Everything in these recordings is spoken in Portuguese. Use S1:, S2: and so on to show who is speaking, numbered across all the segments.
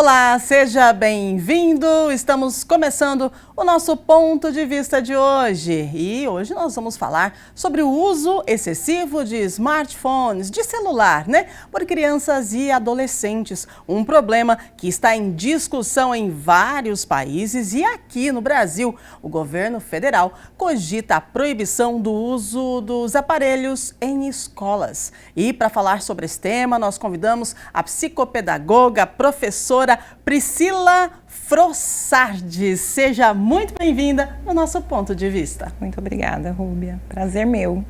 S1: Olá, seja bem-vindo! Estamos começando o nosso ponto de vista de hoje. E hoje nós vamos falar sobre o uso excessivo de smartphones, de celular, por crianças e adolescentes. Um problema que está em discussão em vários países e aqui no Brasil, o governo federal cogita a proibição do uso dos aparelhos em escolas. E para falar sobre esse tema, nós convidamos a psicopedagoga, professora Priscila Frossardi. Seja muito bem-vinda no nosso ponto de vista.
S2: Muito obrigada, Rúbia. Prazer meu.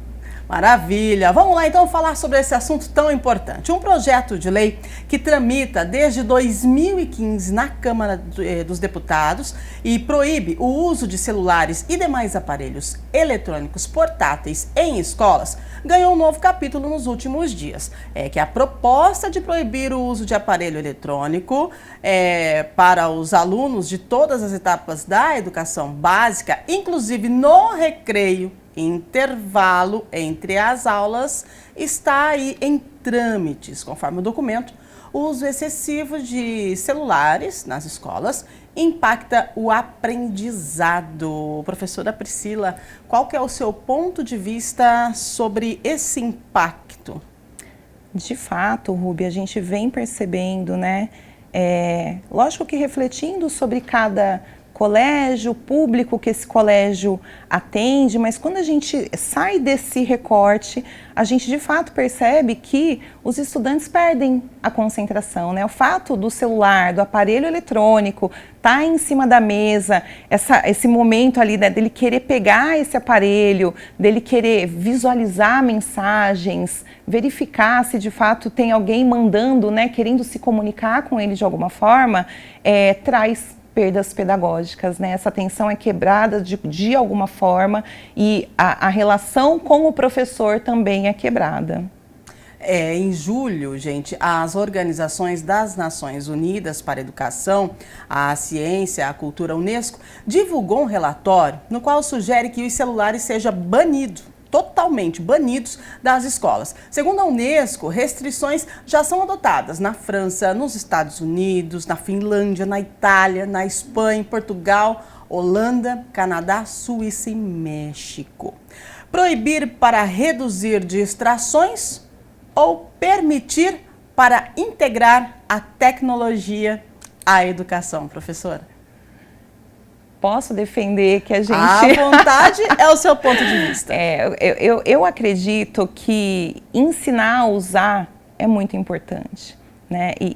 S1: Maravilha! Vamos lá então falar sobre esse assunto tão importante. Um projeto de lei que tramita desde 2015 na Câmara dos Deputados e proíbe o uso de celulares e demais aparelhos eletrônicos portáteis em escolas ganhou um novo capítulo nos últimos dias. É que a proposta de proibir o uso de aparelho eletrônico para os alunos de todas as etapas da educação básica, inclusive no recreio, intervalo entre as aulas, está aí em trâmites. Conforme o documento, o uso excessivo de celulares nas escolas impacta o aprendizado. Professora Priscila, qual que é o seu ponto de vista sobre esse impacto?
S2: De fato, Rúbia, a gente vem percebendo, lógico que refletindo sobre cada colégio, público que esse colégio atende, mas quando a gente sai desse recorte, a gente de fato percebe que os estudantes perdem a concentração, O fato do celular, do aparelho eletrônico estar em cima da mesa, esse momento ali dele querer pegar esse aparelho, dele querer visualizar mensagens, verificar se de fato tem alguém mandando, querendo se comunicar com ele de alguma forma, traz perdas pedagógicas, Essa atenção é quebrada de alguma forma e a relação com o professor também é quebrada.
S1: Em julho, gente, as organizações das Nações Unidas para a Educação, a Ciência, a Cultura, a Unesco, divulgou um relatório no qual sugere que os celulares sejam banidos, totalmente banidos das escolas. Segundo a Unesco, restrições já são adotadas na França, nos Estados Unidos, na Finlândia, na Itália, na Espanha, Portugal, Holanda, Canadá, Suíça e México. Proibir para reduzir distrações ou permitir para integrar a tecnologia à educação, professora?
S2: Posso defender que a gente...
S1: À vontade é o seu ponto de vista.
S2: Eu acredito que ensinar a usar é muito importante,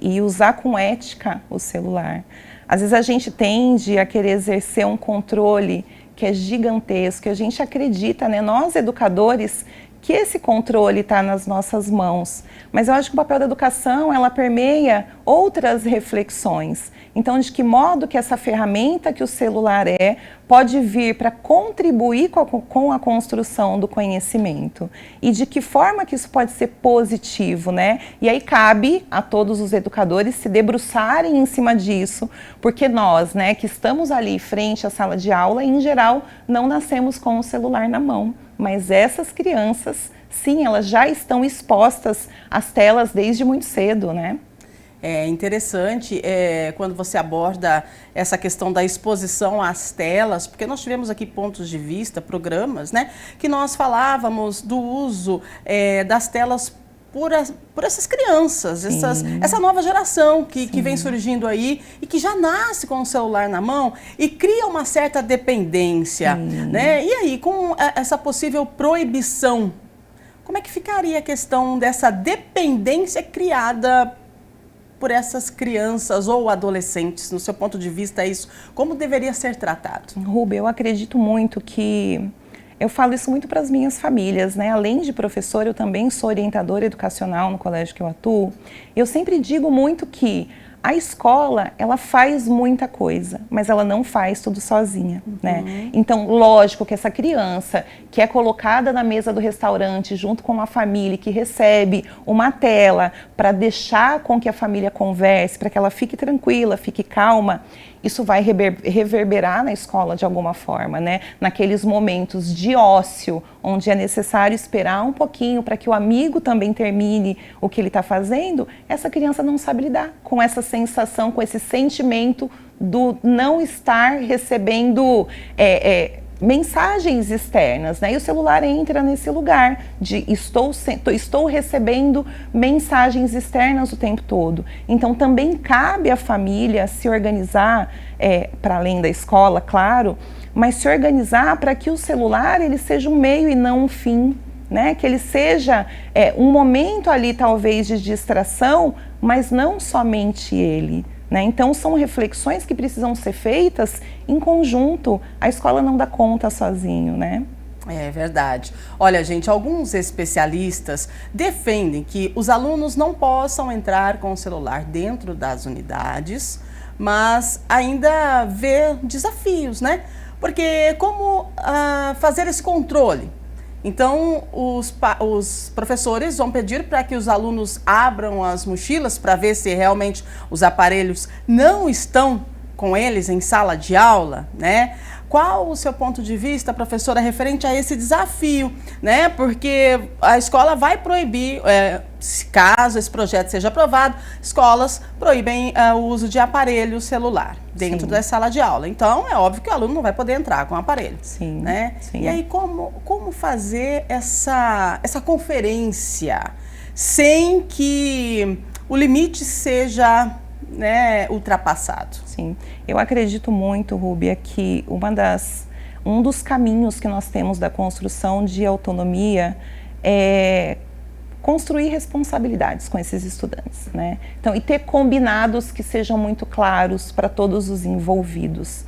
S2: E usar com ética o celular. Às vezes a gente tende a querer exercer um controle que é gigantesco, e a gente acredita, nós educadores, que esse controle está nas nossas mãos. Mas eu acho que o papel da educação, ela permeia outras reflexões. Então, de que modo que essa ferramenta que o celular pode vir para contribuir com a construção do conhecimento. E de que forma que isso pode ser positivo, E aí cabe a todos os educadores se debruçarem em cima disso, porque nós, que estamos ali frente à sala de aula, em geral, não nascemos com o celular na mão. Mas essas crianças, sim, elas já estão expostas às telas desde muito cedo,
S1: É interessante quando você aborda essa questão da exposição às telas, porque nós tivemos aqui pontos de vista, programas, que nós falávamos do uso das telas por essas crianças, essa nova geração que vem surgindo aí e que já nasce com o celular na mão e cria uma certa dependência, E aí, com essa possível proibição, como é que ficaria a questão dessa dependência criada por essas crianças ou adolescentes? No seu ponto de vista, isso como deveria ser tratado?
S2: Rúbia, eu acredito muito que... Eu falo isso muito para as minhas famílias, Além de professora, eu também sou orientadora educacional no colégio que eu atuo. Eu sempre digo muito que a escola, ela faz muita coisa, mas ela não faz tudo sozinha, Então, lógico que essa criança que é colocada na mesa do restaurante junto com a família, que recebe uma tela para deixar com que a família converse, para que ela fique tranquila, fique calma, isso vai reverberar na escola de alguma forma, né? Naqueles momentos de ócio, onde é necessário esperar um pouquinho para que o amigo também termine o que ele está fazendo, essa criança não sabe lidar com essa sensação, com esse sentimento do não estar recebendo mensagens externas, né? E o celular entra nesse lugar de estou recebendo mensagens externas o tempo todo. Então também cabe à família se organizar, para além da escola, claro, mas se organizar para que o celular ele seja um meio e não um fim, né? Que ele seja um momento ali talvez de distração, mas não somente ele. Né? Então são reflexões que precisam ser feitas em conjunto, a escola não dá conta sozinho, né?
S1: É verdade. Olha, gente, alguns especialistas defendem que os alunos não possam entrar com o celular dentro das unidades, mas ainda vê desafios, né? Porque como fazer esse controle? Então, os professores vão pedir para que os alunos abram as mochilas para ver se realmente os aparelhos não estão com eles em sala de aula, né? Qual o seu ponto de vista, professora, referente a esse desafio, né? Porque a escola vai proibir, caso esse projeto seja aprovado, escolas proíbem o uso de aparelho celular dentro da sala de aula. Então, é óbvio que o aluno não vai poder entrar com o aparelho, né? Sim. E aí, como fazer essa conferência sem que o limite seja, né, ultrapassado?
S2: Sim, eu acredito muito, Rúbia, que um dos caminhos que nós temos da construção de autonomia é construir responsabilidades com esses estudantes, né? Então, e ter combinados que sejam muito claros para todos os envolvidos.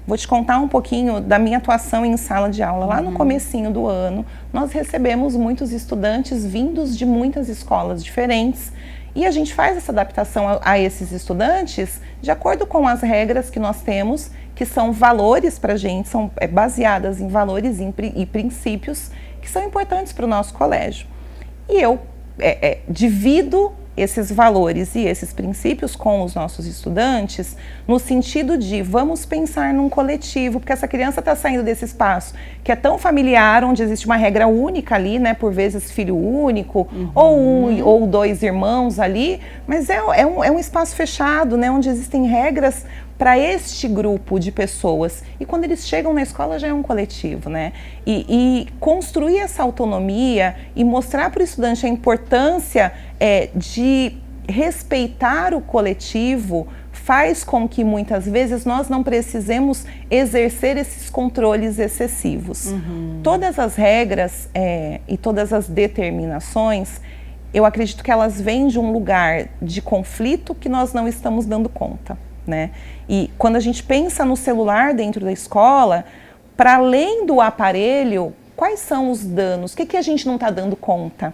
S2: Vou te contar um pouquinho da minha atuação em sala de aula. Lá no comecinho do ano, nós recebemos muitos estudantes vindos de muitas escolas diferentes. E a gente faz essa adaptação a esses estudantes de acordo com as regras que nós temos, que são valores para a gente, são baseadas em valores e princípios que são importantes para o nosso colégio. E eu divido esses valores e esses princípios com os nossos estudantes no sentido de vamos pensar num coletivo, porque essa criança está saindo desse espaço que é tão familiar, onde existe uma regra única ali, né, por vezes filho único, ou dois irmãos ali, mas é um espaço fechado, né, onde existem regras para este grupo de pessoas. E quando eles chegam na escola já é um coletivo, né? E construir essa autonomia e mostrar para o estudante a importância de respeitar o coletivo faz com que muitas vezes nós não precisemos exercer esses controles excessivos. Todas as regras e todas as determinações, eu acredito que elas vêm de um lugar de conflito que nós não estamos dando conta. Né? E quando a gente pensa no celular dentro da escola, para além do aparelho, quais são os danos? O que a gente não está dando conta?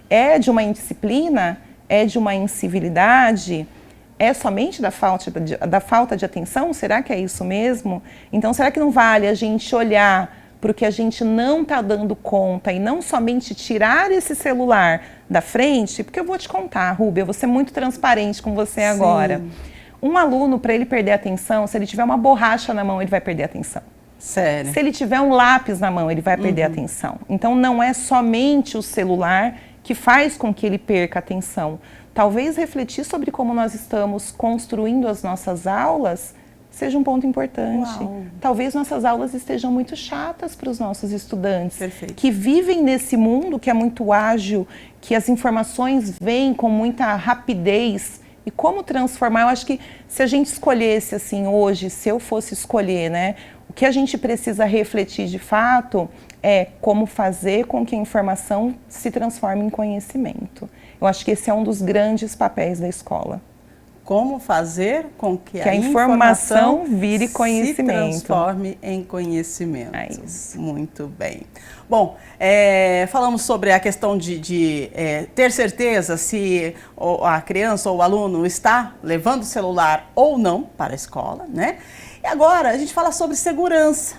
S2: É de uma indisciplina? É de uma incivilidade? É somente da falta de atenção? Será que é isso mesmo? Então, será que não vale a gente olhar para o que a gente não está dando conta e não somente tirar esse celular da frente? Porque eu vou te contar, Rúbia, eu vou ser muito transparente com você agora. Um aluno, para ele perder a atenção, se ele tiver uma borracha na mão, ele vai perder a atenção.
S1: Sério?
S2: Se ele tiver um lápis na mão, ele vai perder a atenção. Então, não é somente o celular que faz com que ele perca a atenção. Talvez refletir sobre como nós estamos construindo as nossas aulas seja um ponto importante.
S1: Uau.
S2: Talvez nossas aulas estejam muito chatas para os nossos estudantes.
S1: Perfeito.
S2: Que vivem nesse mundo que é muito ágil, que as informações vêm com muita rapidez. E como transformar? Eu acho que se a gente escolhesse assim hoje, se eu fosse escolher, né, o que a gente precisa refletir de fato é como fazer com que a informação se transforme em conhecimento. Eu acho que esse é um dos grandes papéis da escola.
S1: Como fazer com que a
S2: informação vire conhecimento.
S1: Se transforme em conhecimento.
S2: É isso.
S1: Muito bem. Bom, falamos sobre a questão de ter certeza se a criança ou o aluno está levando o celular ou não para a escola, né? E agora a gente fala sobre segurança.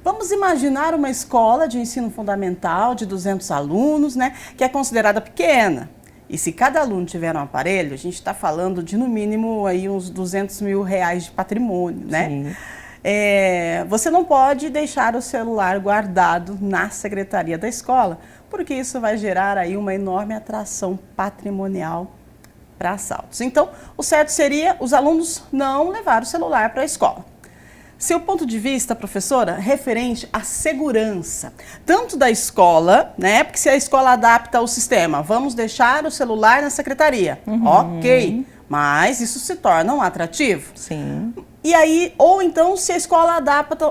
S1: Vamos imaginar uma escola de ensino fundamental de 200 alunos, né, que é considerada pequena. E se cada aluno tiver um aparelho, a gente está falando de no mínimo aí uns R$200 mil de patrimônio, né?
S2: Sim.
S1: Você não pode deixar o celular guardado na secretaria da escola, porque isso vai gerar aí uma enorme atração patrimonial para assaltos. Então, o certo seria os alunos não levar o celular para a escola. Seu ponto de vista, professora, referente à segurança, tanto da escola, né? Porque se a escola adapta o sistema, vamos deixar o celular na secretaria, ok, mas isso se torna um atrativo.
S2: Sim.
S1: E aí, ou então, se a escola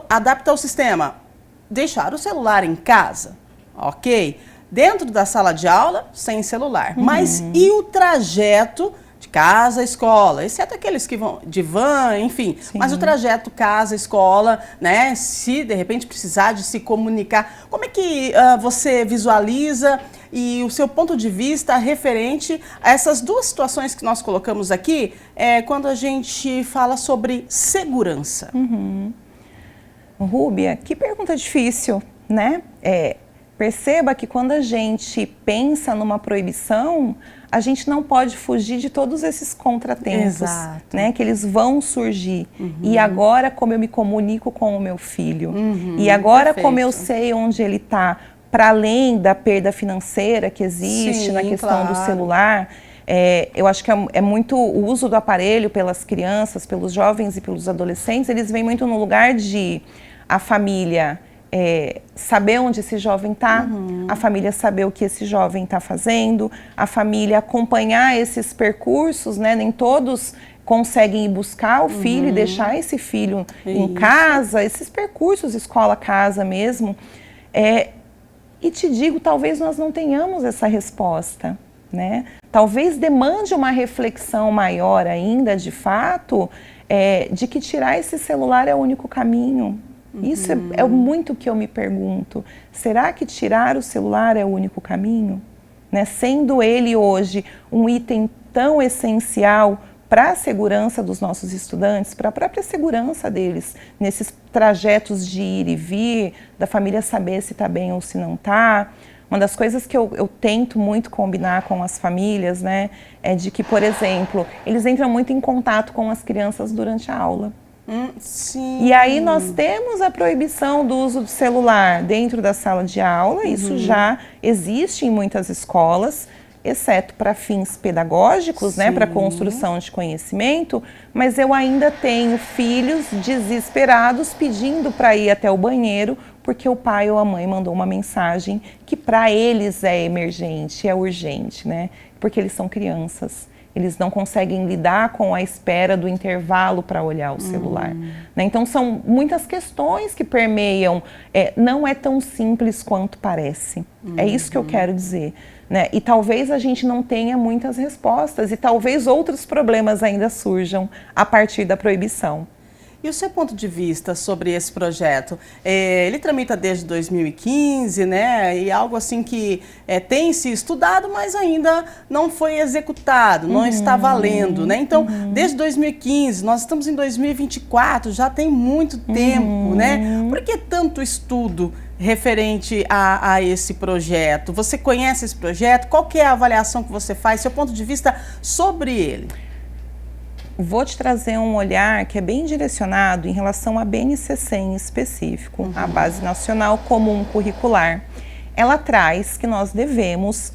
S1: adapta o sistema, deixar o celular em casa, ok, dentro da sala de aula, sem celular, mas e o trajeto de casa à escola, exceto aqueles que vão de van, enfim,
S2: Sim.
S1: mas o trajeto casa-escola, né, se de repente precisar de se comunicar, como é que você visualiza e o seu ponto de vista referente a essas duas situações que nós colocamos aqui, quando a gente fala sobre segurança?
S2: Rúbia, que pergunta difícil, né? Perceba que quando a gente pensa numa proibição, a gente não pode fugir de todos esses contratempos, né, que eles vão surgir. E agora como eu me comunico com o meu filho? E agora como eu sei onde ele está, para além da perda financeira que existe na questão do celular, eu acho que é muito o uso do aparelho pelas crianças, pelos jovens e pelos adolescentes, eles vêm muito no lugar de a família saber onde esse jovem está, a família saber o que esse jovem está fazendo, a família acompanhar esses percursos, né? Nem todos conseguem ir buscar o filho e deixar esse filho em casa, esses percursos escola-casa mesmo. E te digo, talvez nós não tenhamos essa resposta, né? Talvez demande uma reflexão maior ainda, de fato, de que tirar esse celular é o único caminho. Isso é muito o que eu me pergunto. Será que tirar o celular é o único caminho? Né? Sendo ele hoje um item tão essencial para a segurança dos nossos estudantes, para a própria segurança deles, nesses trajetos de ir e vir, da família saber se está bem ou se não está. Uma das coisas que eu tento muito combinar com as famílias, né, é de que, por exemplo, eles entram muito em contato com as crianças durante a aula.
S1: Sim.
S2: E aí nós temos a proibição do uso do celular dentro da sala de aula, isso já existe em muitas escolas, exceto para fins pedagógicos, né, para construção de conhecimento, mas eu ainda tenho filhos desesperados pedindo para ir até o banheiro porque o pai ou a mãe mandou uma mensagem que para eles é emergente, é urgente, né, porque eles são crianças. Eles não conseguem lidar com a espera do intervalo para olhar o celular. Né? Então, são muitas questões que permeiam. Não é tão simples quanto parece. É isso que eu quero dizer. Né? E talvez a gente não tenha muitas respostas e talvez outros problemas ainda surjam a partir da proibição.
S1: E o seu ponto de vista sobre esse projeto? Ele tramita desde 2015, né? E algo assim que tem se estudado, mas ainda não foi executado, não está valendo, né? Então, desde 2015, nós estamos em 2024, já tem muito tempo, né? Por que tanto estudo referente a esse projeto? Você conhece esse projeto? Qual que é a avaliação que você faz, seu ponto de vista sobre ele?
S2: Vou te trazer um olhar que é bem direcionado em relação à BNCC em específico, a Base Nacional Comum Curricular. Ela traz que nós devemos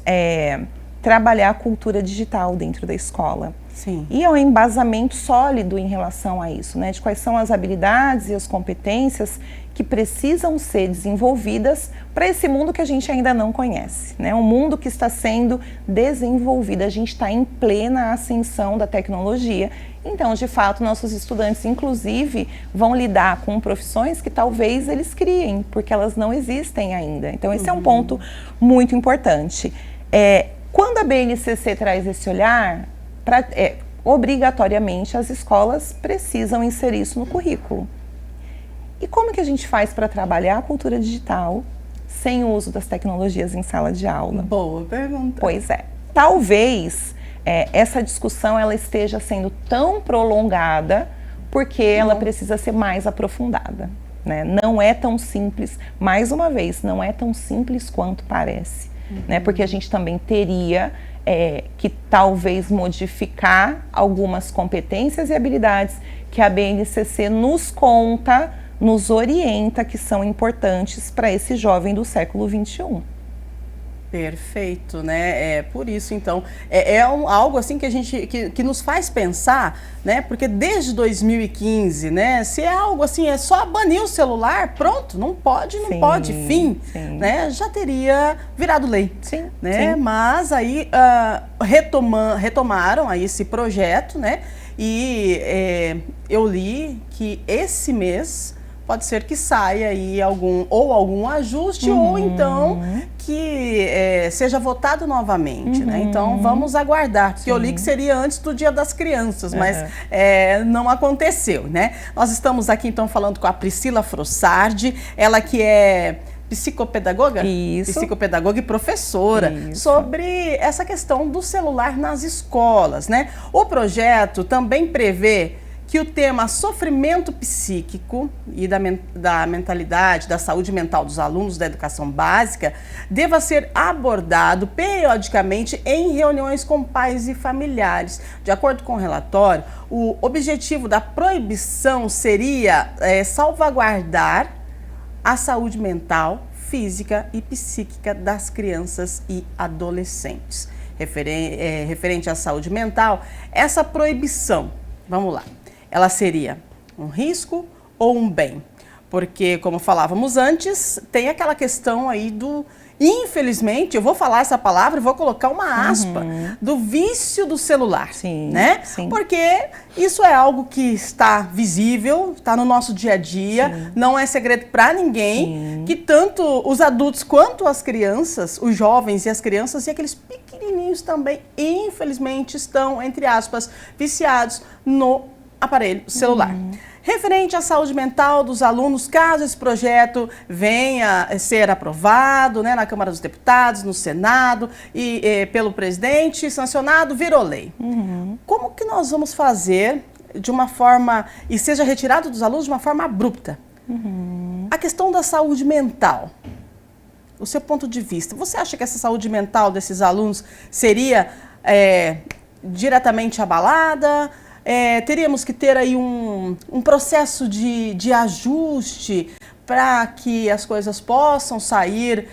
S2: trabalhar a cultura digital dentro da escola.
S1: Sim.
S2: E é um embasamento sólido em relação a isso, né? De quais são as habilidades e as competências que precisam ser desenvolvidas para esse mundo que a gente ainda não conhece, né? Um mundo que está sendo desenvolvido, a gente está em plena ascensão da tecnologia. Então, de fato, nossos estudantes, inclusive, vão lidar com profissões que talvez eles criem, porque elas não existem ainda. Então, esse é um ponto muito importante. Quando a BNCC traz esse olhar, obrigatoriamente as escolas precisam inserir isso no currículo. E como que a gente faz para trabalhar a cultura digital sem o uso das tecnologias em sala de aula?
S1: Boa pergunta.
S2: Pois é. Talvez essa discussão ela esteja sendo tão prolongada porque ela precisa ser mais aprofundada, né? Não é tão simples, mais uma vez, não é tão simples quanto parece. né? Porque a gente também teria que talvez modificar algumas competências e habilidades que a BNCC nos conta, nos orienta que são importantes para esse jovem do século XXI.
S1: Perfeito, né? É por isso, então, algo assim que a gente, que nos faz pensar, né? Porque desde 2015, né? Se é algo assim, é só banir o celular, pronto, não pode, fim, né? Já teria virado lei, né? Mas aí retomaram aí esse projeto, né? E eu li que esse mês pode ser que saia aí algum ajuste ou então que seja votado novamente, né? Então vamos aguardar, porque eu li que seria antes do Dia das Crianças, mas não aconteceu, né? Nós estamos aqui então falando com a Priscila Frossardi, ela que é psicopedagoga?
S2: Isso.
S1: Psicopedagoga e professora, sobre essa questão do celular nas escolas, né? O projeto também prevê que o tema sofrimento psíquico e da mentalidade, da saúde mental dos alunos da educação básica deva ser abordado periodicamente em reuniões com pais e familiares. De acordo com o relatório, o objetivo da proibição seria salvaguardar a saúde mental, física e psíquica das crianças e adolescentes. Referente à saúde mental, essa proibição, vamos lá, ela seria um risco ou um bem? Porque, como falávamos antes, tem aquela questão aí do, infelizmente, eu vou falar essa palavra e vou colocar uma aspa, do vício do celular, né? Porque isso é algo que está visível, está no nosso dia a dia, não é segredo para ninguém, que tanto os adultos quanto as crianças, os jovens e as crianças e aqueles pequenininhos também, infelizmente, estão, entre aspas, viciados no aparelho celular. Referente à saúde mental dos alunos, caso esse projeto venha a ser aprovado, né, na Câmara dos Deputados, no Senado e pelo presidente, sancionado, virou lei. Como que nós vamos fazer de uma forma, e seja retirado dos alunos de uma forma abrupta? A questão da saúde mental, o seu ponto de vista, você acha que essa saúde mental desses alunos seria diretamente abalada? Teríamos que ter aí um processo de ajuste para que as coisas possam sair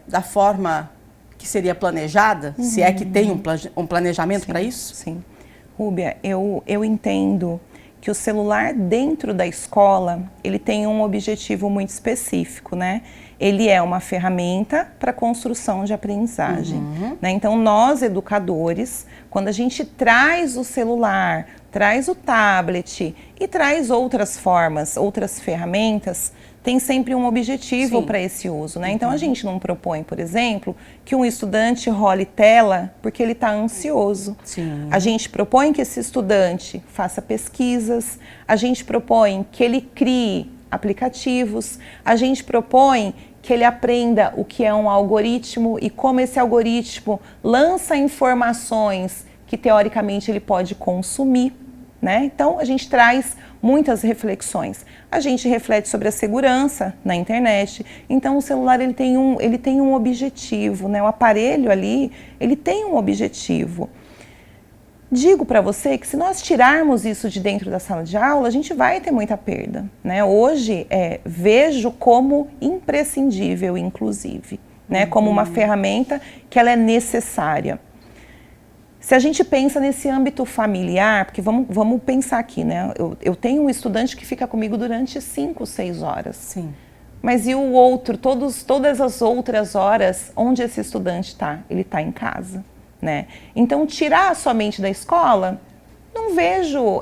S1: da forma que seria planejada, se é que tem um planejamento para isso?
S2: Sim. Rúbia, eu entendo que o celular dentro da escola, ele tem um objetivo muito específico, né? Ele é uma ferramenta para construção de aprendizagem, né? Então, nós, educadores, quando a gente traz o celular, traz o tablet e traz outras formas, outras ferramentas, tem sempre um objetivo para esse uso, né? Então, a gente não propõe, por exemplo, que um estudante role tela porque ele está ansioso. A gente propõe que esse estudante faça pesquisas, a gente propõe que ele crie aplicativos, a gente propõe que ele aprenda o que é um algoritmo e como esse algoritmo lança informações que teoricamente ele pode consumir, né? Então a gente traz muitas reflexões. A gente reflete sobre a segurança na internet. Então o celular ele tem um objetivo, né? O aparelho ali, ele tem um objetivo. Digo para você que se nós tirarmos isso de dentro da sala de aula, a gente vai ter muita perda, né? Hoje, vejo como imprescindível, inclusive, né? Como uma ferramenta que ela é necessária. Se a gente pensa nesse âmbito familiar, porque vamos pensar aqui, né? Eu tenho um estudante que fica comigo durante 5, 6 horas. Mas e o outro, todas as outras horas, onde esse estudante está? Ele está em casa. Né? Então, tirar somente da escola, não vejo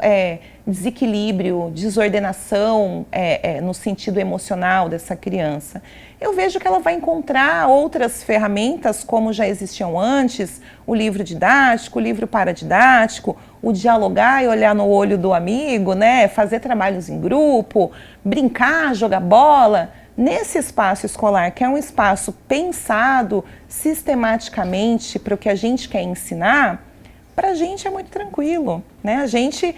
S2: desequilíbrio, desordenação no sentido emocional dessa criança. Eu vejo que ela vai encontrar outras ferramentas, como já existiam antes, o livro didático, o livro paradidático, o dialogar e olhar no olho do amigo, né? Fazer trabalhos em grupo, brincar, jogar bola. Nesse espaço escolar, que é um espaço pensado sistematicamente para o que a gente quer ensinar, para a gente é muito tranquilo, né? A gente,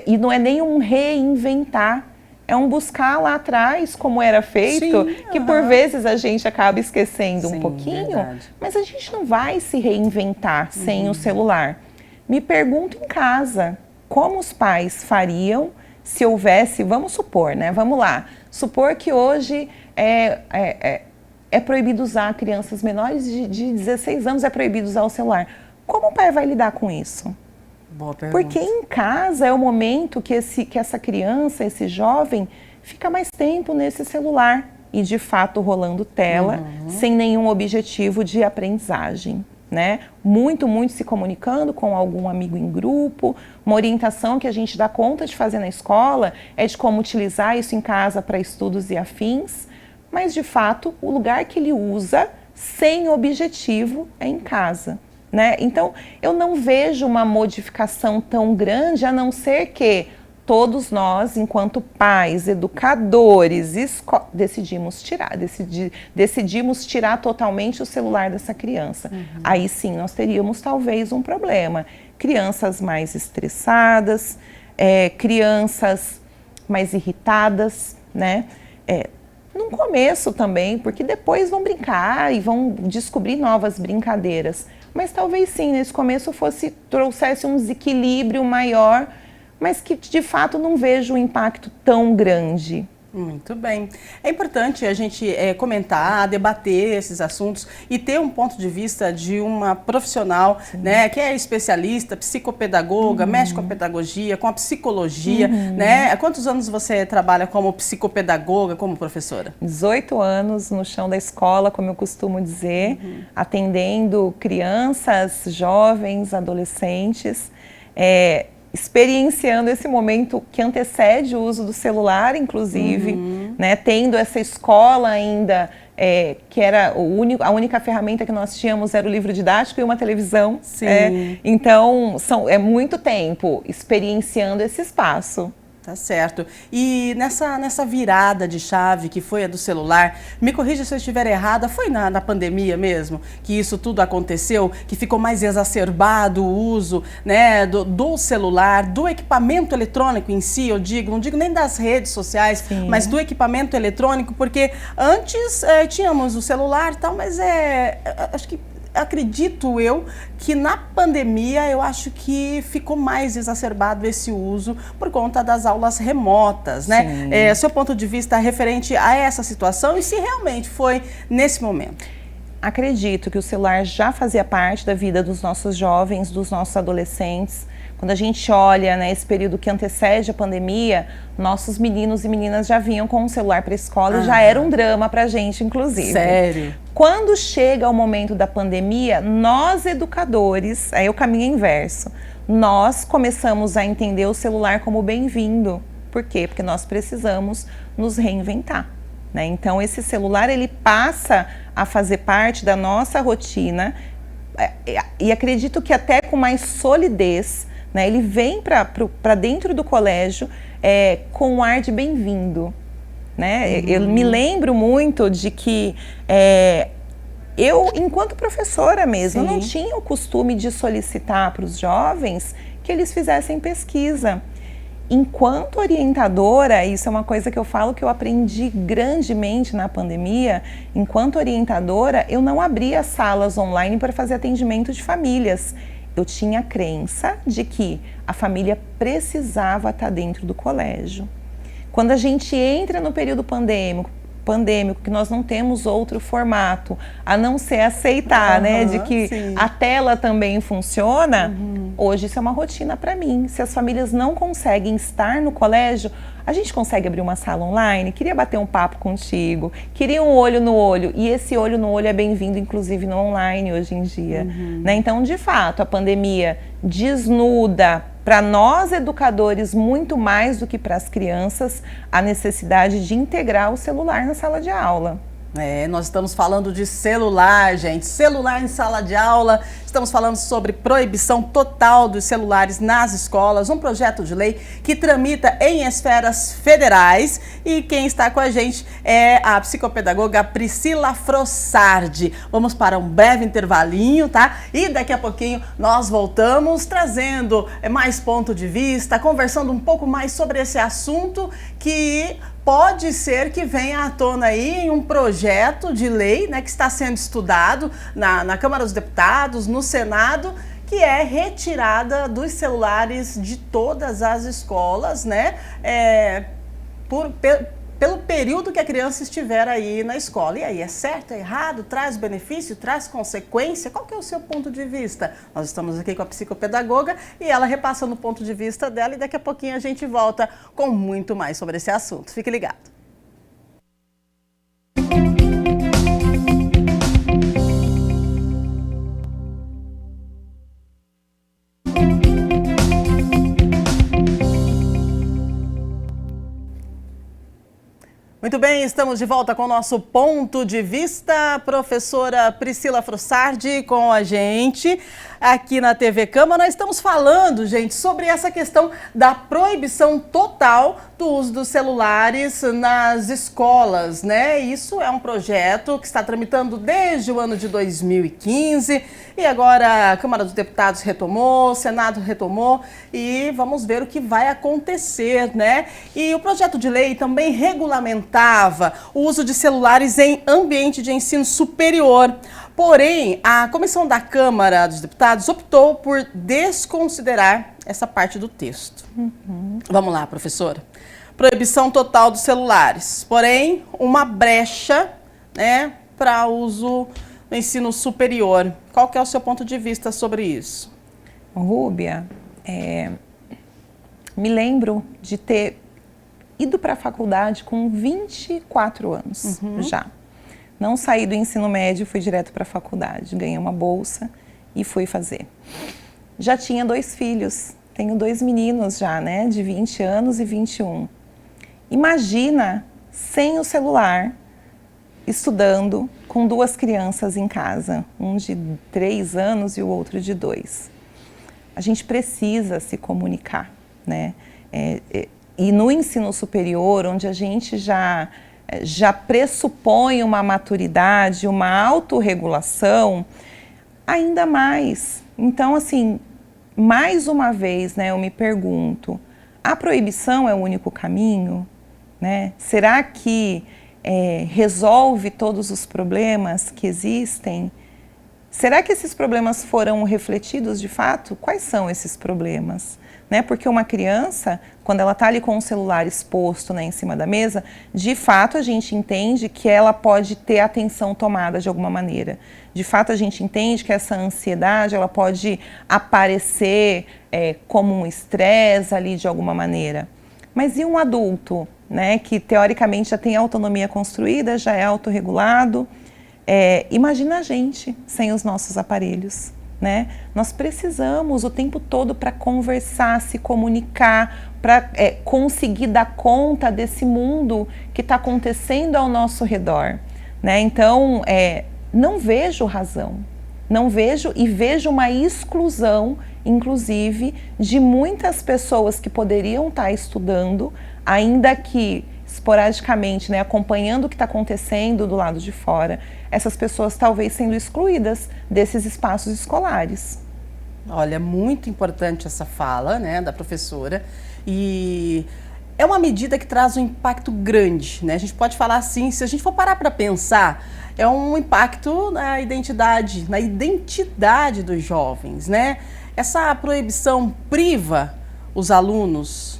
S2: e não é nem um reinventar, é um buscar lá atrás como era feito,
S1: Sim,
S2: que por vezes a gente acaba esquecendo um pouquinho,
S1: verdade.
S2: mas a gente não vai se reinventar sem o celular. Me pergunto em casa, como os pais fariam se houvesse, vamos supor, né? Vamos lá, supor que hoje é proibido usar crianças menores de 16 anos, é proibido usar o celular. Como o pai vai lidar com isso?
S1: Boa pergunta.
S2: Porque em casa é o momento que essa criança, esse jovem, fica mais tempo nesse celular e de fato rolando tela, sem nenhum objetivo de aprendizagem. Né? Muito se comunicando com algum amigo em grupo, uma orientação que a gente dá conta de fazer na escola é de como utilizar isso em casa para estudos e afins, mas de fato o lugar que ele usa sem objetivo é em casa. Né? Então eu não vejo uma modificação tão grande, a não ser que todos nós, enquanto pais, educadores, decidimos tirar totalmente o celular dessa criança. Aí sim, nós teríamos talvez um problema. Crianças mais estressadas, crianças mais irritadas, né? No começo também, porque depois vão brincar e vão descobrir novas brincadeiras. Mas talvez sim, nesse começo trouxesse um desequilíbrio maior, mas que de fato não vejo um impacto tão grande.
S1: Muito bem. É importante a gente comentar, debater esses assuntos e ter um ponto de vista de uma profissional, né, que é especialista, psicopedagoga, mexe com a pedagogia, com a psicologia, né? Há quantos anos você trabalha como psicopedagoga, como professora?
S2: 18 anos no chão da escola, como eu costumo dizer, atendendo crianças, jovens, adolescentes, experienciando esse momento que antecede o uso do celular, inclusive, né, tendo essa escola ainda, que era a única ferramenta que nós tínhamos era o livro didático e uma televisão.
S1: Sim.
S2: Então, é muito tempo experienciando esse espaço.
S1: Tá certo. E nessa virada de chave que foi a do celular, me corrija se eu estiver errada, foi na pandemia mesmo que isso tudo aconteceu, que ficou mais exacerbado o uso, né, do celular, do equipamento eletrônico em si, não digo nem das redes sociais, mas do equipamento eletrônico, porque antes tínhamos o celular e tal, mas acho que acredito eu que na pandemia eu acho que ficou mais exacerbado esse uso por conta das aulas remotas, né? Seu ponto de vista referente a essa situação e se realmente foi nesse momento?
S2: Acredito que o celular já fazia parte da vida dos nossos jovens, dos nossos adolescentes. Quando a gente olha, né, esse período que antecede a pandemia, nossos meninos e meninas já vinham com o celular para a escola e já era um drama para a gente, inclusive.
S1: Sério?
S2: Quando chega o momento da pandemia, nós educadores, aí o caminho é inverso, nós começamos a entender o celular como bem-vindo. Por quê? Porque nós precisamos nos reinventar. Né? Então esse celular ele passa a fazer parte da nossa rotina e acredito que até com mais solidez. Né, ele vem para dentro do colégio com um ar de bem-vindo. Né? Eu me lembro muito de que eu, enquanto professora mesmo, não tinha o costume de solicitar para os jovens que eles fizessem pesquisa. Enquanto orientadora, isso é uma coisa que eu falo que eu aprendi grandemente na pandemia, enquanto orientadora, eu não abria salas online para fazer atendimento de famílias. Eu tinha a crença de que a família precisava estar dentro do colégio. Quando a gente entra no período pandêmico, que nós não temos outro formato, a não ser aceitar, né, de que a tela também funciona, hoje isso é uma rotina para mim. Se as famílias não conseguem estar no colégio, a gente consegue abrir uma sala online, queria bater um papo contigo, queria um olho no olho, e esse olho no olho é bem-vindo, inclusive, no online hoje em dia. Né? Então, de fato, a pandemia desnuda para nós educadores muito mais do que para as crianças a necessidade de integrar o celular na sala de aula.
S1: Nós estamos falando de celular, gente. Celular em sala de aula, Estamos falando sobre proibição total dos celulares nas escolas, um projeto de lei que tramita em esferas federais. E quem está com a gente é a psicopedagoga Priscila Frossardi. Vamos para um breve intervalinho, tá? E daqui a pouquinho nós voltamos trazendo mais ponto de vista, conversando um pouco mais sobre esse assunto que pode ser que venha à tona aí em um projeto de lei, né, que está sendo estudado na Câmara dos Deputados, no Senado, que é retirada dos celulares de todas as escolas, né, pelo período que a criança estiver aí na escola. E aí, é certo, é errado? Traz benefício? Traz consequência? Qual que é o seu ponto de vista? Nós estamos aqui com a psicopedagoga e ela repassando o ponto de vista dela, e daqui a pouquinho a gente volta com muito mais sobre esse assunto. Fique ligado. Muito bem, estamos de volta com o nosso ponto de vista. Professora Priscila Frossardi com a gente aqui na TV Câmara. Nós estamos falando, gente, sobre essa questão da proibição total do uso dos celulares nas escolas, né? Isso é um projeto que está tramitando desde o ano de 2015 e agora a Câmara dos Deputados retomou, o Senado retomou e vamos ver o que vai acontecer, né? E o projeto de lei também regulamentava o uso de celulares em ambiente de ensino superior. Porém, a comissão da Câmara dos Deputados optou por desconsiderar essa parte do texto. Vamos lá, professora. Proibição total dos celulares, porém, uma brecha, né, para uso no ensino superior. Qual que é o seu ponto de vista sobre isso?
S2: Rúbia, me lembro de ter ido para a faculdade com 24 anos já. Não saí do ensino médio, fui direto para a faculdade. Ganhei uma bolsa e fui fazer. Já tinha 2 filhos, tenho 2 meninos já, né, de 20 anos e 21. Imagina sem o celular, estudando com 2 crianças em casa, um de 3 anos e o outro de 2. A gente precisa se comunicar, né? E no ensino superior, onde a gente já pressupõe uma maturidade, uma autorregulação, ainda mais. Então, assim, mais uma vez, né, eu me pergunto, a proibição é o único caminho? Né? Será que resolve todos os problemas que existem? Será que esses problemas foram refletidos de fato? Quais são esses problemas? Né? Porque uma criança, quando ela está ali com o celular exposto, né, em cima da mesa, de fato a gente entende que ela pode ter a atenção tomada de alguma maneira. De fato a gente entende que essa ansiedade ela pode aparecer como um estresse ali de alguma maneira. Mas e um adulto, né, que teoricamente já tem autonomia construída, já é autorregulado? Imagina a gente sem os nossos aparelhos. Né? Nós precisamos o tempo todo para conversar, se comunicar, para conseguir dar conta desse mundo que está acontecendo ao nosso redor. Né? Então, não vejo razão, não vejo e vejo uma exclusão, inclusive, de muitas pessoas que poderiam estar estudando, ainda que esporadicamente, né, acompanhando o que está acontecendo do lado de fora, essas pessoas talvez sendo excluídas desses espaços escolares.
S1: Olha, muito importante essa fala, né, da professora, e é uma medida que traz um impacto grande, né? A gente pode falar assim, se a gente for parar para pensar, é um impacto na identidade dos jovens, né? Essa proibição priva os alunos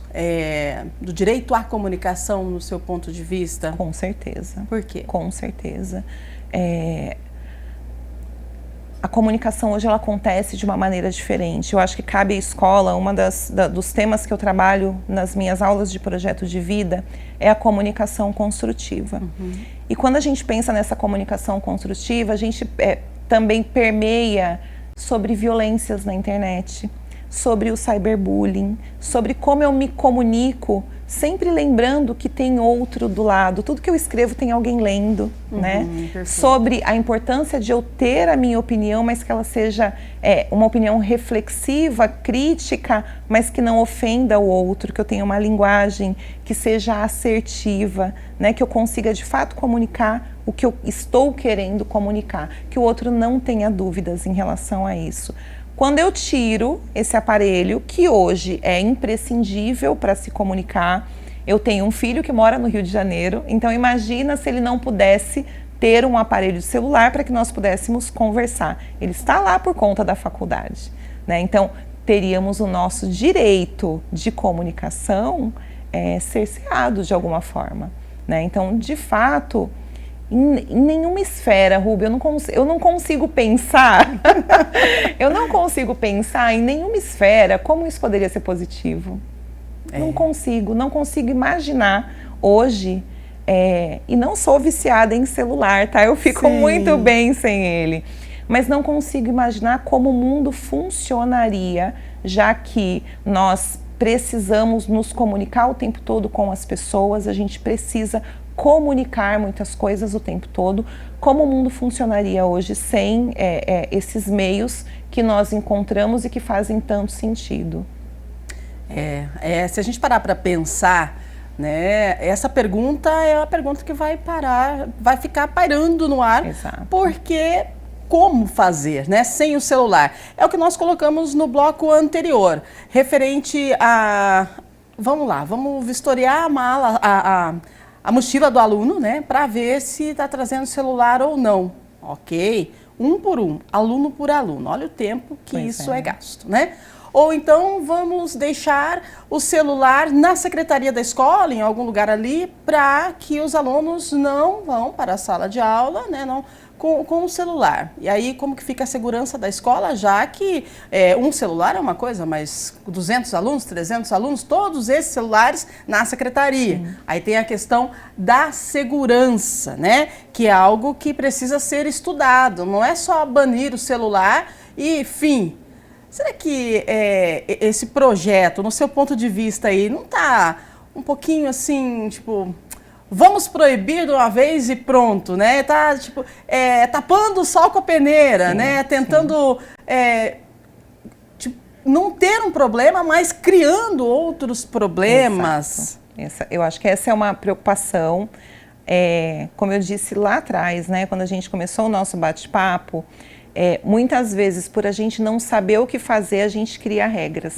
S1: do direito à comunicação, no seu ponto de vista?
S2: Com certeza.
S1: Por quê?
S2: Com certeza. A comunicação hoje ela acontece de uma maneira diferente. Eu acho que cabe à escola, dos temas que eu trabalho nas minhas aulas de projeto de vida é a comunicação construtiva. E quando a gente pensa nessa comunicação construtiva, a gente também permeia sobre violências na internet. sobre o cyberbullying, sobre como eu me comunico, sempre lembrando que tem outro do lado. Tudo que eu escrevo tem alguém lendo, né?
S1: Perfeito.
S2: Sobre a importância de eu ter a minha opinião, mas que ela seja uma opinião reflexiva, crítica, mas que não ofenda o outro, que eu tenha uma linguagem que seja assertiva, né? Que eu consiga de fato comunicar o que eu estou querendo comunicar, que o outro não tenha dúvidas em relação a isso. Quando eu tiro esse aparelho, que hoje é imprescindível para se comunicar, eu tenho um filho que mora no Rio de Janeiro, então imagina se ele não pudesse ter um aparelho de celular para que nós pudéssemos conversar. Ele está lá por conta da faculdade, né? Então, teríamos o nosso direito de comunicação cerceado de alguma forma, né? Então, de fato, em nenhuma esfera, Rubia, eu não consigo pensar, eu não consigo pensar em nenhuma esfera como isso poderia ser positivo. Não consigo imaginar hoje, e não sou viciada em celular, tá? Eu fico muito bem sem ele, mas não consigo imaginar como o mundo funcionaria, já que nós precisamos nos comunicar o tempo todo com as pessoas, a gente precisa comunicar muitas coisas o tempo todo. Como o mundo funcionaria hoje sem esses meios que nós encontramos e que fazem tanto sentido?
S1: Se a gente parar para pensar, né, essa pergunta é uma pergunta que vai ficar pairando no ar.
S2: Exato.
S1: Porque como fazer, né, sem o celular? É o que nós colocamos no bloco anterior, referente a... Vamos lá, vamos vistoriar a mala, a mochila do aluno, né, para ver se está trazendo celular ou não, ok? Um por um, aluno por aluno, olha o tempo que isso é gasto, né? Ou então vamos deixar o celular na secretaria da escola, em algum lugar ali, para que os alunos não vão para a sala de aula, né, não, com o celular. E aí como que fica a segurança da escola, já que um celular é uma coisa, mas 200 alunos, 300 alunos, todos esses celulares na secretaria. Sim. Aí tem a questão da segurança, né, que é algo que precisa ser estudado, não é só banir o celular e fim. Será que esse projeto, no seu ponto de vista aí, não está um pouquinho assim, tipo, vamos proibir de uma vez e pronto, né? Tá, tipo, tapando o sol com a peneira, né? Tentando tipo, não ter um problema, mas criando outros problemas.
S2: Eu acho que essa é uma preocupação. Como eu disse lá atrás, né? Quando a gente começou o nosso bate-papo, muitas vezes, por a gente não saber o que fazer, a gente cria regras,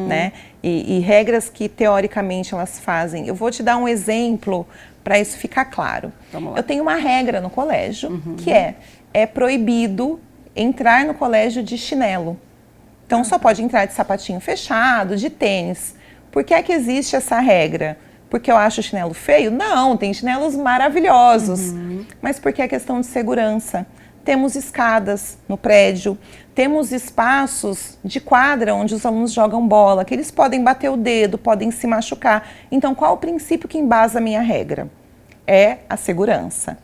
S2: né? E regras que, teoricamente, elas fazem. Eu vou te dar um exemplo para isso ficar claro. Eu tenho uma regra no colégio, que é proibido entrar no colégio de chinelo. Então, só pode entrar de sapatinho fechado, de tênis. Por que é que existe essa regra? Porque eu acho o chinelo feio? Não, tem chinelos maravilhosos. Mas porque é questão de segurança. Temos escadas no prédio, temos espaços de quadra onde os alunos jogam bola, que eles podem bater o dedo, podem se machucar. Então, qual o princípio que embasa a minha regra? É a segurança.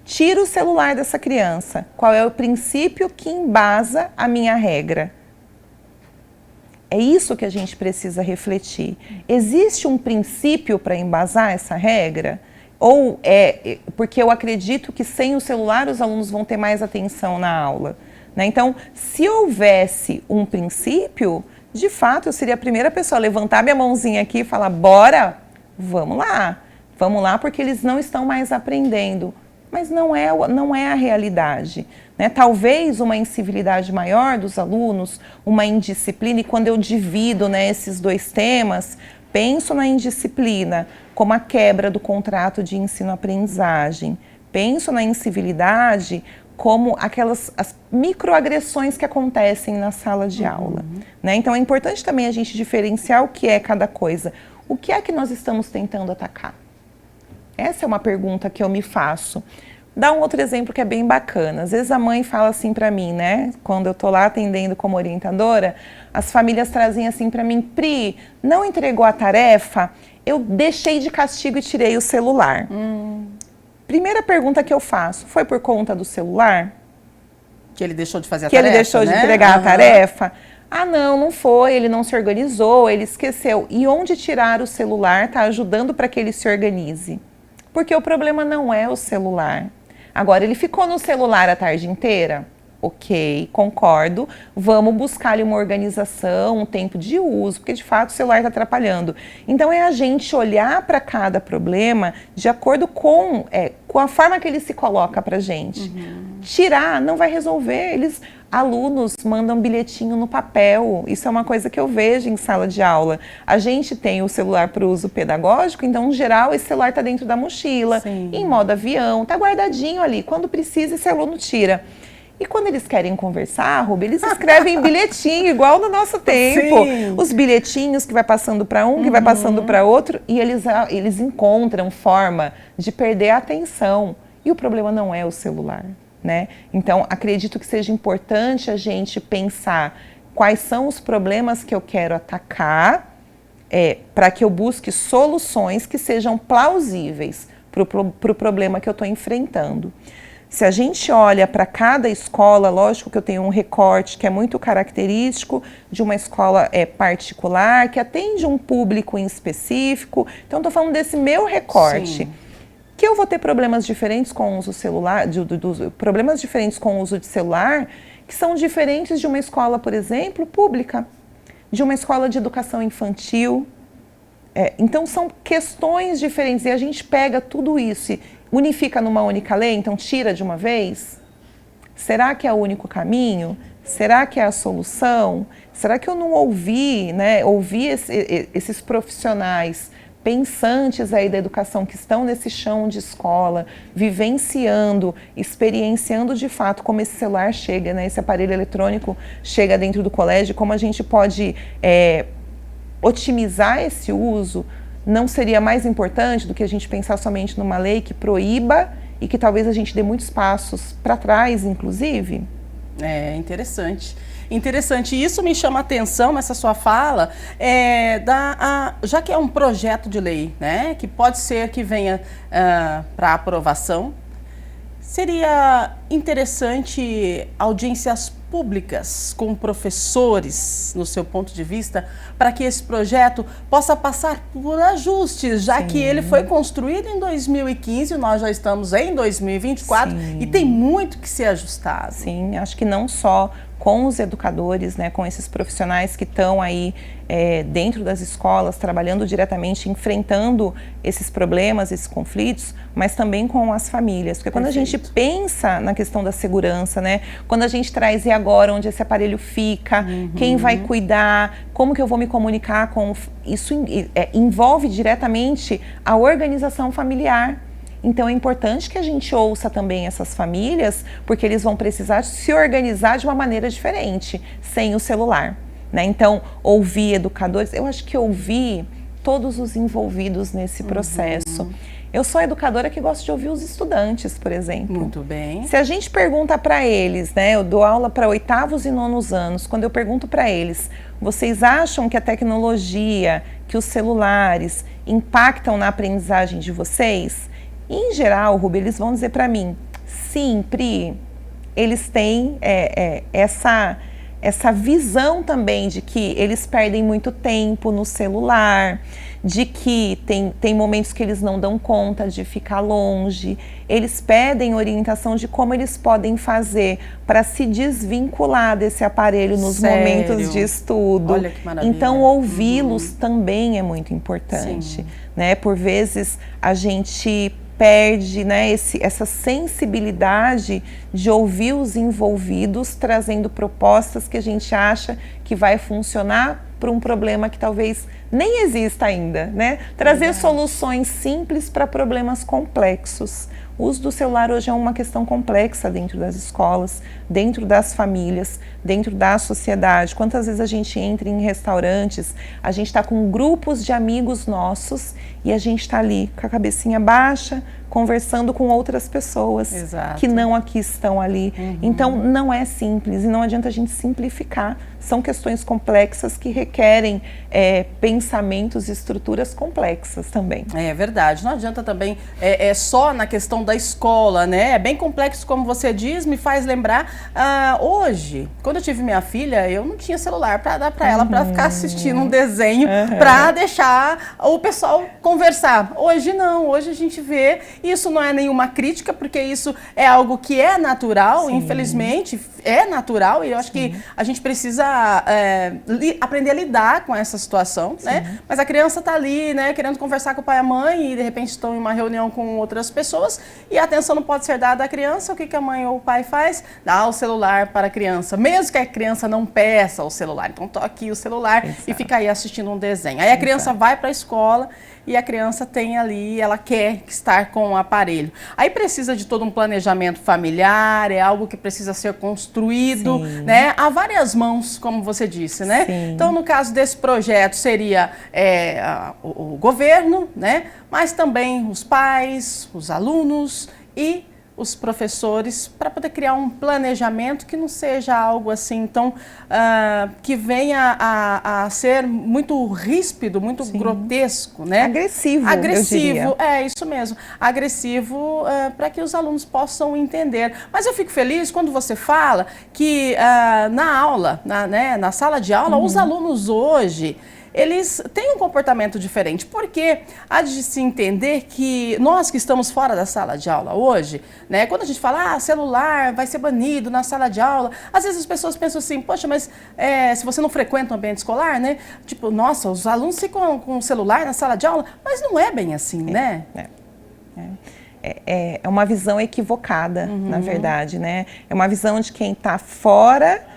S2: Tira o celular dessa criança. Qual é o princípio que embasa a minha regra? É isso que a gente precisa refletir. Existe um princípio para embasar essa regra? Ou porque eu acredito que sem o celular os alunos vão ter mais atenção na aula, né? Então, se houvesse um princípio, de fato eu seria a primeira pessoa a levantar minha mãozinha aqui e falar, bora, vamos lá, porque eles não estão mais aprendendo. Mas não é a realidade, né? Talvez uma incivilidade maior dos alunos, uma indisciplina, e quando eu divido, né, esses dois temas, penso na indisciplina como a quebra do contrato de ensino-aprendizagem. Penso na incivilidade como as microagressões que acontecem na sala de aula, né? Então é importante também a gente diferenciar o que é cada coisa. O que é que nós estamos tentando atacar? Essa é uma pergunta que eu me faço. Dá um outro exemplo que é bem bacana. Às vezes a mãe fala assim para mim, né? Quando eu tô lá atendendo como orientadora, as famílias trazem assim para mim, Pri, não entregou a tarefa? Eu deixei de castigo e tirei o celular. Primeira pergunta que eu faço, foi por conta do celular?
S1: Que ele deixou de fazer a
S2: tarefa,
S1: tarefa,
S2: que ele deixou
S1: né?
S2: de entregar a tarefa? Ah, não foi, ele não se organizou, ele esqueceu. E onde tirar o celular está ajudando para que ele se organize. Porque o problema não é o celular. Agora, ele ficou no celular a tarde inteira? Ok, concordo. Vamos buscar ali uma organização, um tempo de uso, porque de fato o celular está atrapalhando. Então é a gente olhar para cada problema de acordo com a forma que ele se coloca para a gente. Tirar não vai resolver. Alunos mandam bilhetinho no papel. Isso é uma coisa que eu vejo em sala de aula. A gente tem o celular para o uso pedagógico, então, em geral, esse celular está dentro da mochila, Sim. em modo avião, está guardadinho ali. Quando precisa, esse aluno tira. E quando eles querem conversar, Rubi, eles escrevem bilhetinho, igual no nosso tempo. Sim. Os bilhetinhos que vai passando para um, que vai passando para outro, e eles encontram forma de perder a atenção. E o problema não é o celular, né? Então, acredito que seja importante a gente pensar quais são os problemas que eu quero atacar, para que eu busque soluções que sejam plausíveis para o problema que eu estou enfrentando. Se a gente olha para cada escola, lógico que eu tenho um recorte que é muito característico de uma escola particular, que atende um público em específico. Então, estou falando desse meu recorte. Sim. Que eu vou ter problemas diferentes com o uso celular, problemas diferentes com o uso de celular, que são diferentes de uma escola, por exemplo, pública, de uma escola de educação infantil. Então, são questões diferentes e a gente pega tudo isso e unifica numa única lei, então tira de uma vez? Será que é o único caminho? Será que é a solução? Será que eu não ouvi, né? Ouvi esses profissionais pensantes aí da educação que estão nesse chão de escola, vivenciando, experienciando de fato como esse celular chega, né? Esse aparelho eletrônico chega dentro do colégio, como a gente pode otimizar esse uso. Não seria mais importante do que a gente pensar somente numa lei que proíba e que talvez a gente dê muitos passos para trás, inclusive?
S1: Interessante. Interessante. E isso me chama a atenção, essa sua fala, já que é um projeto de lei, né, que pode ser que venha para aprovação, seria interessante audiências públicas com professores, no seu ponto de vista, para que esse projeto possa passar por ajustes, já Sim. que ele foi construído em 2015, nós já estamos em 2024 Sim. e tem muito que ser ajustado.
S2: Sim, acho que não só com os educadores, né, com esses profissionais que estão aí dentro das escolas, trabalhando diretamente, enfrentando esses problemas, esses conflitos, mas também com as famílias. Porque quando Perfeito. A gente pensa na questão da segurança, né, quando a gente traz e agora onde esse aparelho fica, quem vai cuidar, como que eu vou me comunicar com... Isso envolve diretamente a organização familiar. Então é importante que a gente ouça também essas famílias, porque eles vão precisar se organizar de uma maneira diferente, sem o celular, né? Então, ouvir educadores, eu acho que ouvir todos os envolvidos nesse processo. Eu sou educadora que gosta de ouvir os estudantes, por exemplo.
S1: Muito bem.
S2: Se a gente pergunta para eles, né, eu dou aula para 8º e 9º anos, quando eu pergunto para eles, vocês acham que a tecnologia, que os celulares impactam na aprendizagem de vocês? Em geral, Rubi, eles vão dizer para mim, sim, Pri, eles têm essa visão também de que eles perdem muito tempo no celular, de que tem momentos que eles não dão conta de ficar longe. Eles pedem orientação de como eles podem fazer para se desvincular desse aparelho nos
S1: Sério?
S2: momentos de estudo.
S1: Olha que maravilha.
S2: Então, ouvi-los também é muito importante,
S1: Sim.
S2: né? Por vezes, a gente perde, né, essa sensibilidade de ouvir os envolvidos, trazendo propostas que a gente acha que vai funcionar para um problema que talvez nem exista ainda, né? Trazer soluções simples para problemas complexos. O uso do celular hoje é uma questão complexa dentro das escolas, dentro das famílias, dentro da sociedade. Quantas vezes a gente entra em restaurantes, a gente está com grupos de amigos nossos e a gente está ali com a cabecinha baixa, conversando com outras pessoas
S1: Exato.
S2: Que não aqui estão ali. Então, não é simples e não adianta a gente simplificar. São questões complexas que requerem pensamentos e estruturas complexas também.
S1: É verdade. Não adianta também só na questão da escola, né? É bem complexo, como você diz, me faz lembrar. Hoje, quando eu tive minha filha, eu não tinha celular para dar para ela para ficar assistindo um desenho, para deixar o pessoal conversar. Hoje não, hoje a gente vê, isso não é nenhuma crítica, porque isso é algo que é natural, infelizmente, é natural, e eu acho que a gente precisa aprender a lidar com essa situação, né? Mas a criança está ali, né, querendo conversar com o pai e a mãe, e de repente estão em uma reunião com outras pessoas, e a atenção não pode ser dada à criança. O que a mãe ou o pai faz? Dá o celular para a criança, mesmo que a criança não peça o celular. Então, toca aqui o celular e fica aí assistindo um desenho. Aí a criança vai para a escola e a criança tem ali, ela quer estar com o aparelho. Aí precisa de todo um planejamento familiar, é algo que precisa ser construído, né? Há várias mãos, como você disse, né? Então, no caso desse projeto, seria o governo, né? Mas também os pais, os alunos e os professores, para poder criar um planejamento que não seja algo assim, então, que venha a ser muito ríspido, muito grotesco, né?
S2: Agressivo,
S1: agressivo,
S2: eu diria.
S1: é isso mesmo, agressivo, para que os alunos possam entender. Mas eu fico feliz quando você fala que na aula, na sala de aula, os alunos hoje, eles têm um comportamento diferente, porque há de se entender que nós que estamos fora da sala de aula hoje, né, quando a gente fala, celular vai ser banido na sala de aula, às vezes as pessoas pensam assim, poxa, mas se você não frequenta o ambiente escolar, né, tipo, nossa, os alunos ficam com o celular na sala de aula, mas não é bem assim, né?
S2: É uma visão equivocada, na verdade, né? É uma visão de quem está fora,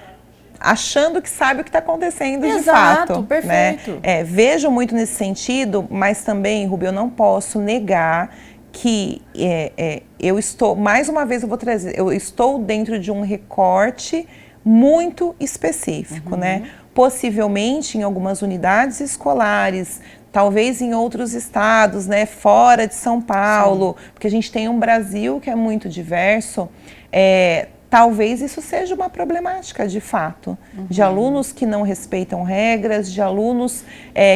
S2: achando que sabe o que está acontecendo de fato.
S1: Perfeito.
S2: Né? Vejo muito nesse sentido, mas também, Rubio, eu não posso negar que eu estou, mais uma vez eu vou trazer, eu estou dentro de um recorte muito específico, né? Possivelmente em algumas unidades escolares, talvez em outros estados, né, fora de São Paulo, porque a gente tem um Brasil que é muito diverso, talvez isso seja uma problemática, de fato, de alunos que não respeitam regras, de alunos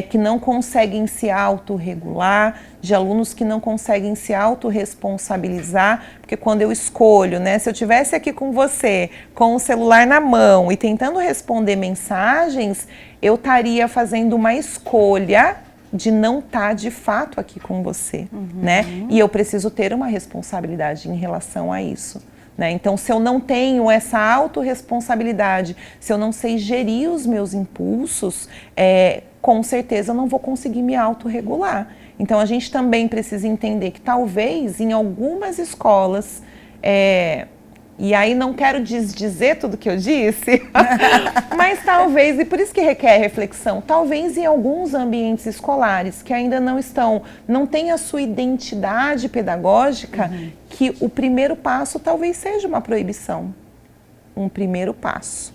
S2: que não conseguem se autorregular, de alunos que não conseguem se autorresponsabilizar, porque quando eu escolho, né, se eu tivesse aqui com você, com o celular na mão e tentando responder mensagens, eu estaria fazendo uma escolha de não estar de fato aqui com você, né? E eu preciso ter uma responsabilidade em relação a isso. Né? Então, se eu não tenho essa autorresponsabilidade, se eu não sei gerir os meus impulsos, com certeza eu não vou conseguir me autorregular. Então, a gente também precisa entender que talvez em algumas escolas, e aí não quero dizer tudo que eu disse, mas talvez, e por isso que requer reflexão, talvez em alguns ambientes escolares que ainda não têm a sua identidade pedagógica, que o primeiro passo talvez seja uma proibição. Um primeiro passo.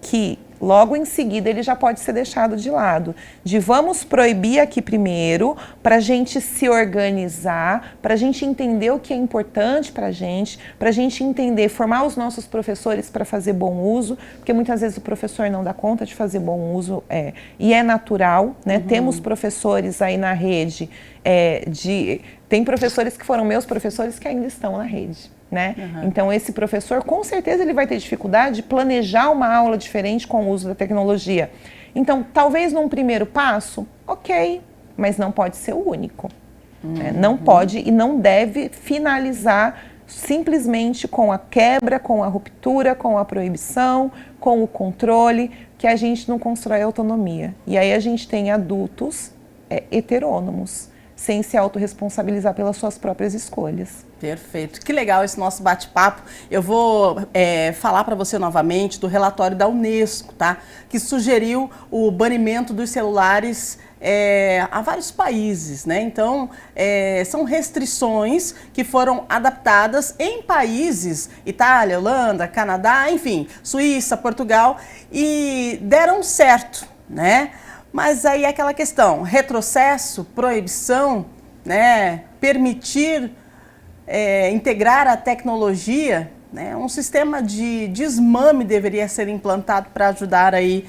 S2: Que logo em seguida ele já pode ser deixado de lado. De vamos proibir aqui primeiro, para a gente se organizar, para a gente entender o que é importante para a gente entender, formar os nossos professores para fazer bom uso, porque muitas vezes o professor não dá conta de fazer bom uso, e é natural, né? Temos professores aí na rede, tem professores que foram meus professores que ainda estão na rede. Né? Então esse professor com certeza ele vai ter dificuldade de planejar uma aula diferente com o uso da tecnologia. Então talvez num primeiro passo, ok, mas não pode ser o único. Né? Não pode e não deve finalizar simplesmente com a quebra, com a ruptura, com a proibição, com o controle, que a gente não constrói autonomia. E aí a gente tem adultos heterônomos, sem se autorresponsabilizar pelas suas próprias escolhas.
S1: Perfeito. Que legal esse nosso bate-papo. Eu vou falar para você novamente do relatório da Unesco, tá? Que sugeriu o banimento dos celulares a vários países, né? Então, são restrições que foram adaptadas em países, Itália, Holanda, Canadá, enfim, Suíça, Portugal, e deram certo, né? Mas aí é aquela questão, retrocesso, proibição, né? Permitir integrar a tecnologia né? Um sistema de desmame deveria ser implantado para ajudar aí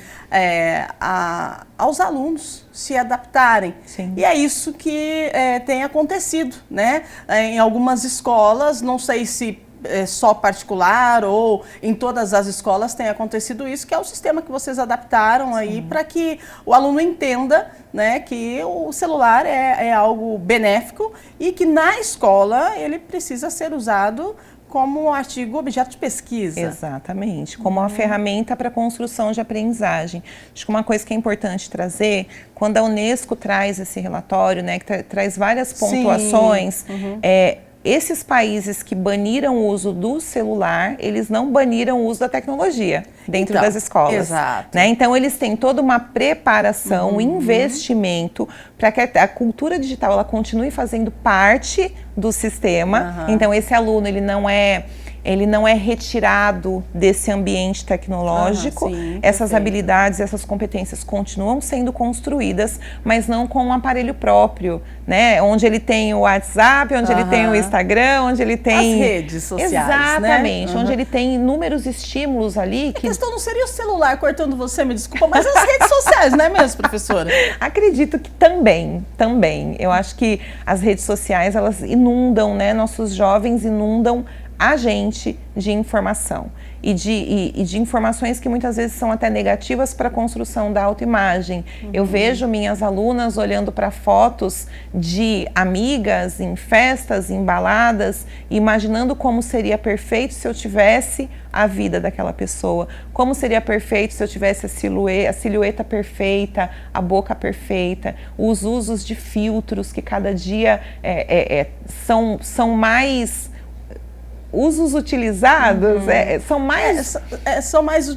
S1: aos alunos se adaptarem.
S2: Sim.
S1: E é isso que tem acontecido, né? Em algumas escolas, não sei se só particular ou em todas as escolas tem acontecido isso, que é o sistema que vocês adaptaram aí para que o aluno entenda, né, que o celular é algo benéfico e que na escola ele precisa ser usado como um artigo objeto de pesquisa.
S2: Exatamente, como uma ferramenta para construção de aprendizagem. Acho que uma coisa que é importante trazer, quando a Unesco traz esse relatório, né, que traz várias pontuações, esses países que baniram o uso do celular, eles não baniram o uso da tecnologia dentro das escolas.
S1: Exato.
S2: Né? Então, eles têm toda uma preparação, um investimento para que a cultura digital ela continue fazendo parte do sistema. Então, esse aluno ele não é retirado desse ambiente tecnológico. Essas habilidades, essas competências continuam sendo construídas, mas não com um aparelho próprio, né? Onde ele tem o WhatsApp, onde ele tem o Instagram, onde ele tem...
S1: As redes sociais,
S2: exatamente,
S1: né?
S2: Onde ele tem inúmeros estímulos ali.
S1: A questão não seria o celular cortando você, me desculpa, mas as redes sociais, não é mesmo, professora?
S2: Acredito que também. Eu acho que as redes sociais, elas inundam, né? Nossos jovens inundam a gente de informação e de informações que muitas vezes são até negativas para a construção da autoimagem. Eu vejo minhas alunas olhando para fotos de amigas em festas, em baladas, imaginando como seria perfeito se eu tivesse a vida daquela pessoa, como seria perfeito se eu tivesse a silhueta perfeita, a boca perfeita, os usos de filtros que cada dia são mais... usos utilizados são mais...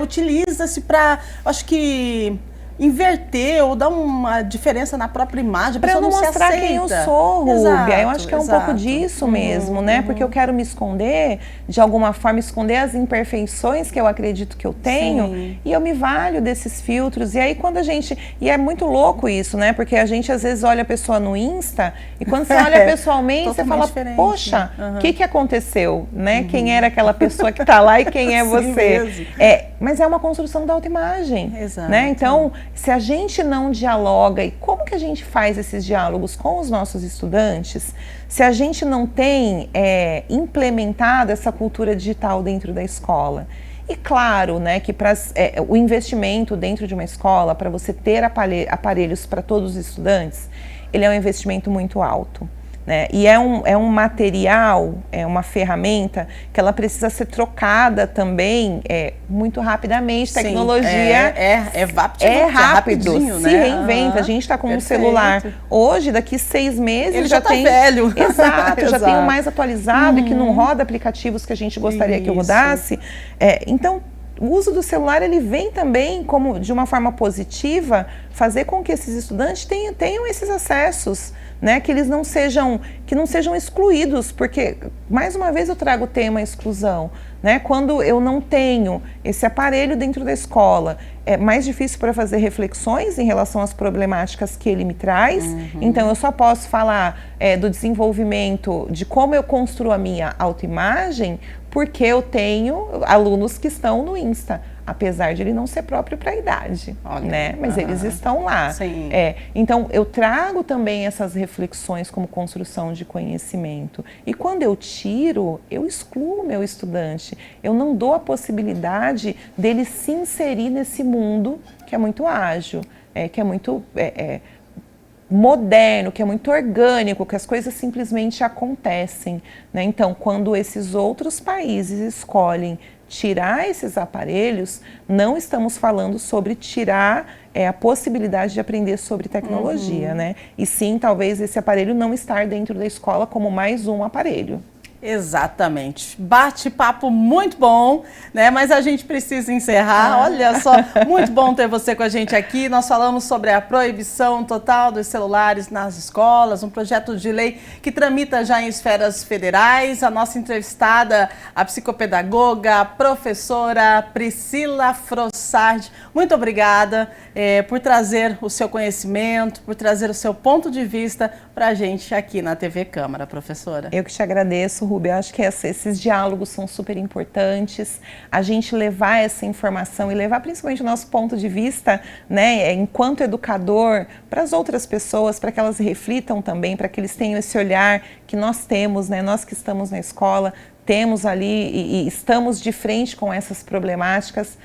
S2: utiliza-se para, acho que, inverter ou dar uma diferença na própria imagem. Para eu não mostrar quem eu sou, Rúbia. Eu acho que é um pouco disso mesmo, né? Porque eu quero me esconder, de alguma forma, esconder as imperfeições que eu acredito que eu tenho, e eu me valho desses filtros. E aí, quando a gente... E é muito louco isso, né? Porque a gente, às vezes, olha a pessoa no Insta, e quando você olha pessoalmente, você fala, poxa, o que aconteceu, né? Quem era aquela pessoa que está lá e quem é você? Mas é uma construção da autoimagem, né? Então, se a gente não dialoga, e como que a gente faz esses diálogos com os nossos estudantes, se a gente não tem implementado essa cultura digital dentro da escola? E claro, né, que o investimento dentro de uma escola, para você ter aparelhos para todos os estudantes, ele é um investimento muito alto. Né? E é um material, é uma ferramenta que ela precisa ser trocada também muito rapidamente.
S1: Sim,
S2: tecnologia
S1: é
S2: rápido,
S1: né?
S2: Se reinventa. A gente está com um celular hoje, daqui 6 meses
S1: ele já tem velho.
S2: Exato, já tem o mais atualizado e que não roda aplicativos que a gente gostaria que rodasse. Então, o uso do celular ele vem também como de uma forma positiva fazer com que esses estudantes tenham esses acessos, né, que eles não sejam excluídos, porque mais uma vez eu trago o tema exclusão, né? Quando eu não tenho esse aparelho dentro da escola, é mais difícil para fazer reflexões em relação às problemáticas que ele me traz. Então eu só posso falar do desenvolvimento, de como eu construo a minha autoimagem, porque eu tenho alunos que estão no Insta, apesar de ele não ser próprio para a idade, né? Mas eles estão lá.
S1: Sim.
S2: Então, eu trago também essas reflexões como construção de conhecimento. E quando eu tiro, eu excluo o meu estudante. Eu não dou a possibilidade dele se inserir nesse mundo que é muito ágil, que é muito... moderno, que é muito orgânico, que as coisas simplesmente acontecem, né? Então, quando esses outros países escolhem tirar esses aparelhos, não estamos falando sobre tirar a possibilidade de aprender sobre tecnologia, né? E sim, talvez esse aparelho não estar dentro da escola como mais um aparelho.
S1: Exatamente. Bate-papo muito bom, né? Mas a gente precisa encerrar. Olha só, muito bom ter você com a gente aqui. Nós falamos sobre a proibição total dos celulares nas escolas, um projeto de lei que tramita já em esferas federais. A nossa entrevistada, a psicopedagoga, a professora Priscila Frossard. Muito obrigada por trazer o seu conhecimento, por trazer o seu ponto de vista para a gente aqui na TV Câmara, professora.
S2: Eu que te agradeço, Rubia. Eu acho que esses diálogos são super importantes. A gente levar essa informação e levar principalmente o nosso ponto de vista, né, enquanto educador, para as outras pessoas, para que elas reflitam também, para que eles tenham esse olhar que nós temos, né, nós que estamos na escola, temos ali e estamos de frente com essas problemáticas.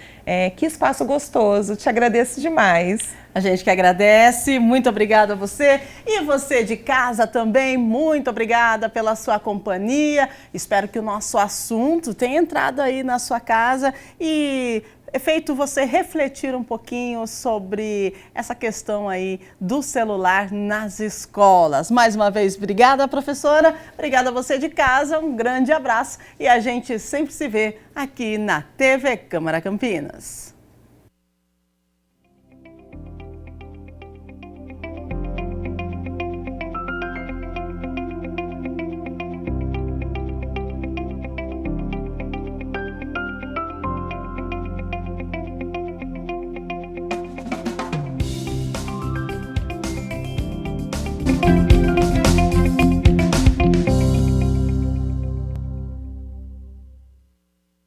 S2: Que espaço gostoso, te agradeço demais.
S1: A gente que agradece, muito obrigada a você e você de casa também, muito obrigada pela sua companhia. Espero que o nosso assunto tenha entrado aí na sua casa e feito você refletir um pouquinho sobre essa questão aí do celular nas escolas. Mais uma vez, obrigada, professora, obrigada a você de casa, um grande abraço e a gente sempre se vê aqui na TV Câmara Campinas.